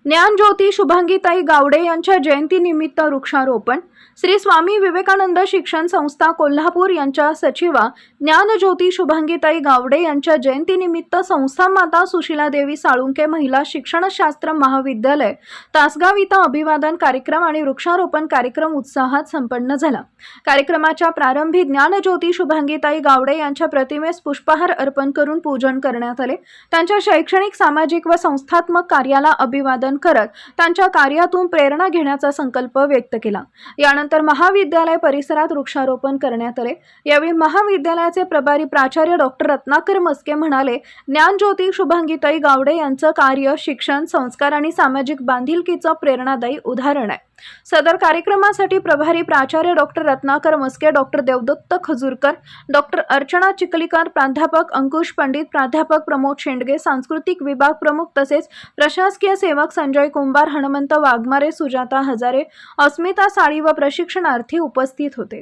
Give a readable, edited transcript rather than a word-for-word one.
ज्ञानज्योती शुभांगीताई गावडे यांच्या जयंतीनिमित्त वृक्षारोपण। श्री स्वामी विवेकानंद शिक्षण संस्था कोल्हापूर यांच्या सचिवा ज्ञानज्योती शुभांगीताई गावडे यांच्या जयंतीनिमित्त संस्था माता सुशीलादेवी साळुंखे महिला शिक्षणशास्त्र महाविद्यालय तासगाव इथं अभिवादन कार्यक्रम आणि वृक्षारोपण कार्यक्रम उत्साहात संपन्न झाला। कार्यक्रमाच्या प्रारंभी ज्ञानज्योती शुभांगीताई गावडे यांच्या प्रतिमेस पुष्पहार अर्पण करून पूजन करण्यात आले। त्यांच्या शैक्षणिक, सामाजिक व संस्थात्मक कार्याला अभिवादन करत त्यांच्या कार्यातून प्रेरणा घेण्याचा संकल्प व्यक्त केला। यानंतर महाविद्यालय परिसरात वृक्षारोपण करण्यात आले। यावेळी महाविद्यालयाचे प्रभारी प्राचार्य डॉक्टर रत्नाकर मस्के म्हणाले, ज्ञानज्योती शुभांगीताई गावडे यांचं कार्य शिक्षण, संस्कार आणि सामाजिक बांधिलकीचं प्रेरणादायी उदाहरण आहे। सदर कार्यक्रमासाठी प्रभारी प्राचार्य doctor Ratnakar Maske, doctor Devdatta Khajurkar, doctor Archana Chikhalikar, प्राध्यापक अंकुश पंडित, प्राध्यापक प्रमोद शेंडगे, सांस्कृतिक विभाग प्रमुख तसेच प्रशासकीय सेवक संजय कुंभार, हनुमंत वाघमारे, सुजाता हजारे, अस्मिता साळी व प्रशिक्षणार्थी उपस्थित होते।